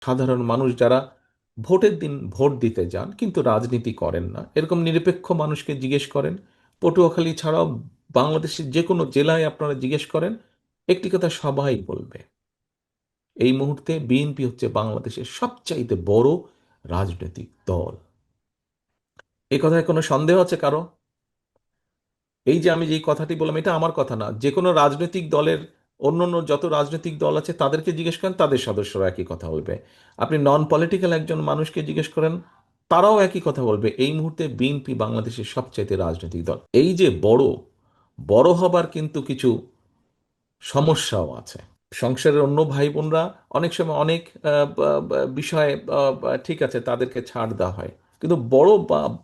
সাধারণ মানুষ যারা ভোটের দিন ভোট দিতে যান কিন্তু রাজনীতি করেন না, এরকম নিরপেক্ষ মানুষকে জিজ্ঞেস করেন, পটুয়াখালী ছাড়াও বাংলাদেশের যে কোনো জেলায় আপনারা জিজ্ঞেস করেন, একটি কথা সবাই বলবে, এই মুহূর্তে বিএনপি হচ্ছে বাংলাদেশের সবচাইতে বড় রাজনৈতিক দল। এই কথায় কোনো সন্দেহ আছে কারো? এই যে আমি যে কথাটি বললাম, এটা আমার কথা না, যে কোনো রাজনৈতিক দলের অন্য অন্য যত রাজনৈতিক দল আছে তাদেরকে জিজ্ঞেস করেন, তাদের সদস্যরা একই কথা বলবে। আপনি নন পলিটিক্যাল একজন মানুষকে জিজ্ঞেস করেন, তারাও একই কথা বলবে, এই মুহূর্তে বিএনপি বাংলাদেশের সবচাইতে রাজনৈতিক দল। এই যে বড় বড় হবার কিন্তু কিছু সমস্যাও আছে। সংসারের অন্য ভাই বোনরা অনেক সময় অনেক বিষয়ে ঠিক আছে, তাদেরকে ছাড় দেওয়া হয়, কিন্তু বড়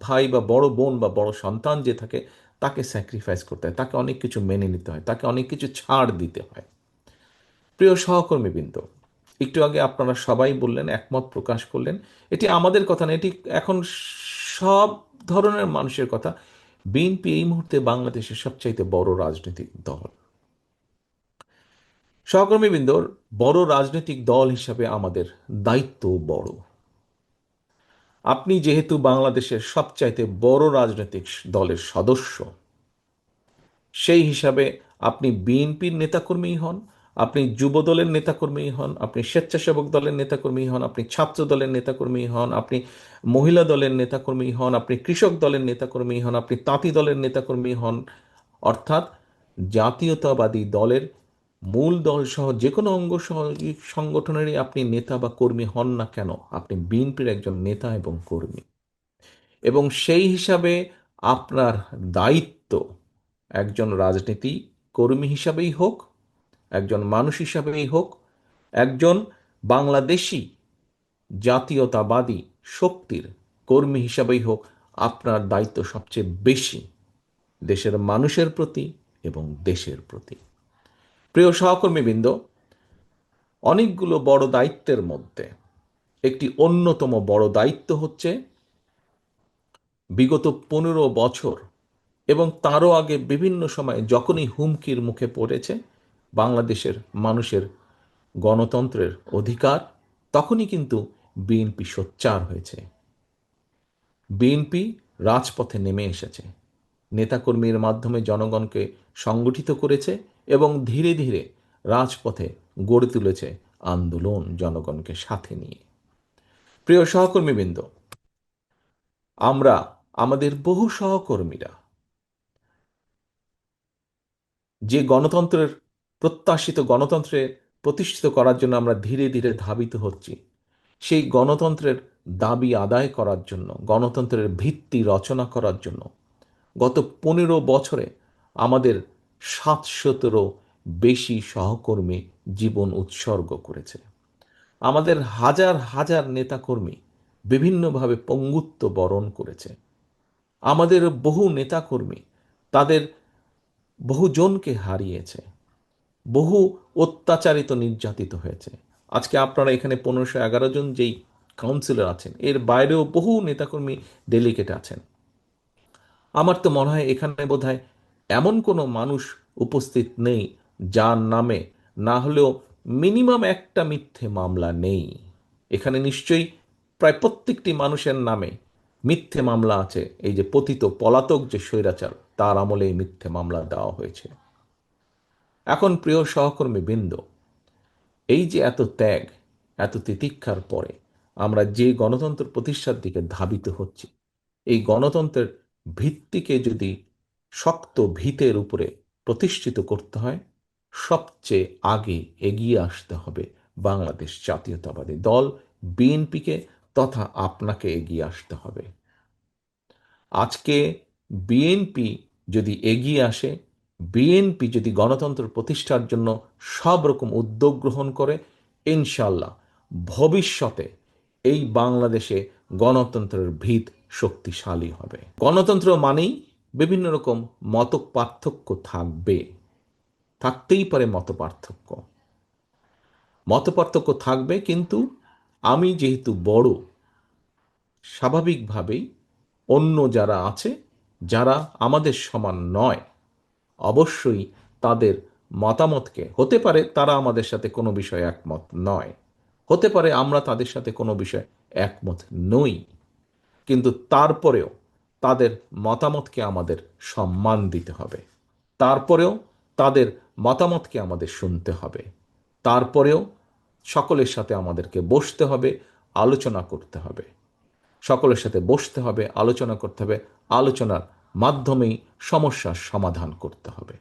ভাই বা বড় বোন বা বড় সন্তান যে থাকে, তাকে স্যাক্রিফাইস করতে হয়, তাকে অনেক কিছু মেনে নিতে হয়, তাকে অনেক কিছু ছাড় দিতে হয়। প্রিয় সহকর্মীবৃন্দ, একটু আগে আপনারা সবাই বললেন, একমত প্রকাশ করলেন, এটি আমাদের কথা না, এটি এখন সব ধরনের মানুষের কথা। বিএনপি এই মুহূর্তে বাংলাদেশের সবচাইতে বড় রাজনৈতিক দল। সহকর্মীবৃন্দর, বড় রাজনৈতিক দল হিসাবে আমাদের দায়িত্ব বড়। আপনি যেহেতু বাংলাদেশের সবচাইতে বড় রাজনৈতিক দলের সদস্য, সেই হিসাবে আপনি বিএনপির নেতাকর্মী হন, আপনি যুব দলের নেতাকর্মী হন, আপনি স্বেচ্ছাসেবক দলের নেতাকর্মী হন, আপনি ছাত্র দলের নেতাকর্মী হন, আপনি মহিলা দলের নেতাকর্মী হন, আপনি কৃষক দলের নেতাকর্মী হন, আপনি তাঁতি দলের নেতাকর্মী হন, অর্থাৎ জাতীয়তাবাদী দলের মূল দল সহ যে কোনো অঙ্গ সহযোগী সংগঠনেরই আপনি নেতা বা কর্মী হন না কেন, আপনি বিএনপির একজন নেতা এবং কর্মী। এবং সেই হিসাবে আপনার দায়িত্ব, একজন রাজনীতি কর্মী হিসাবেই হোক, একজন মানুষ হিসাবেই হোক, একজন বাংলাদেশি জাতীয়তাবাদী শক্তির কর্মী হিসাবেই হোক, আপনার দায়িত্ব সবচেয়ে বেশি দেশের মানুষের প্রতি এবং দেশের প্রতি। প্রিয় সহকর্মীবৃন্দ, অনেকগুলো বড় দায়িত্বের মধ্যে একটি অন্যতম বড় দায়িত্ব হচ্ছে বিগত 15 বছর এবং তারও আগে বিভিন্ন সময়ে যখনই হুমকির মুখে পড়েছে বাংলাদেশের মানুষের গণতন্ত্রের অধিকার, তখনই কিন্তু বিএনপি সোচ্চার হয়েছে। বিএনপি রাজপথে নেমে এসেছে, নেতাকর্মীর মাধ্যমে জনগণকে সংগঠিত করেছে এবং ধীরে ধীরে রাজপথে গড়ে তুলেছে আন্দোলন জনগণকে সাথে নিয়ে। প্রিয় সহকর্মীবৃন্দ, আমরা আমাদের বহু সহকর্মীরা যে গণতন্ত্রের প্রত্যাশিত গণতন্ত্রে প্রতিষ্ঠিত করার জন্য আমরা ধীরে ধীরে ধাবিত হচ্ছি, সেই গণতন্ত্রের দাবি আদায় করার জন্য, গণতন্ত্রের ভিত্তি রচনা করার জন্য গত 15 বছরে আমাদের 700-রও বেশি সহকর্মী জীবন উৎসর্গ করেছে। আমাদের হাজার হাজার নেতাকর্মী বিভিন্নভাবে পঙ্গুত্ব বরণ করেছে। আমাদের বহু নেতাকর্মী তাদের বহুজনকে হারিয়েছে, বহু অত্যাচারিত নির্যাতিত হয়েছে। আজকে আপনারা এখানে 1511 জন যেই কাউন্সিলর আছেন, এর বাইরেও বহু নেতাকর্মী ডেলিগেট আছেন। আমার তো মনে হয় এখানে বোধহয় এমন কোনো মানুষ উপস্থিত নেই যার নামে না হলেও মিনিমাম একটা মিথ্যে মামলা নেই। এখানে নিশ্চয়ই প্রায় প্রত্যেকটি মানুষের নামে মিথ্যে মামলা আছে। এই যে পতিত পলাতক যে স্বৈরাচার, তার আমলে এই মিথ্যে মামলা দেওয়া হয়েছে। এখন প্রিয় সহকর্মী বৃন্দ, এই যে এত ত্যাগ, এত তিতিক্ষার পরে আমরা যে গণতন্ত্র প্রতিষ্ঠার দিকে ধাবিত হচ্ছি, এই গণতন্ত্রের ভিত্তিকে যদি শক্ত ভিতের উপরে প্রতিষ্ঠিত করতে হয়, সবচেয়ে আগে এগিয়ে আসতে হবে বাংলাদেশ জাতীয়তাবাদী দল বিএনপিকে, তথা আপনাকে এগিয়ে আসতে হবে। আজকে বিএনপি যদি এগিয়ে আসে, বিএনপি যদি গণতন্ত্র প্রতিষ্ঠার জন্য সব রকম উদ্যোগ গ্রহণ করে, ইনশাল্লাহ ভবিষ্যতে এই বাংলাদেশে গণতন্ত্রের ভিত শক্তিশালী হবে। গণতন্ত্র মানেই বিভিন্ন রকম মত পার্থক্য থাকবে, থাকতেই পারে মত পার্থক্য, মত পার্থক্য থাকবে, কিন্তু আমি যেহেতু বড়, স্বাভাবিকভাবেই অন্য যারা আছে, যারা আমাদের সমান নয়, অবশ্যই তাদের মতামতকে, হতে পারে তারা আমাদের সাথে কোনো বিষয়ে একমত নয়, হতে পারে আমরা তাদের সাথে কোনো বিষয়ে একমত নই, কিন্তু তারপরেও তাদের মতামতকে আমাদের সম্মান দিতে হবে। তারপরেও তাদের মতামতকে আমাদের শুনতে হবে। তারপরেও সকলের সাথে আমাদেরকে বসতে হবে, আলোচনা করতে হবে। সকলের সাথে বসতে হবে, আলোচনা করতে হবে। আলোচনার মাধ্যমেই সমস্যার সমাধান করতে হবে।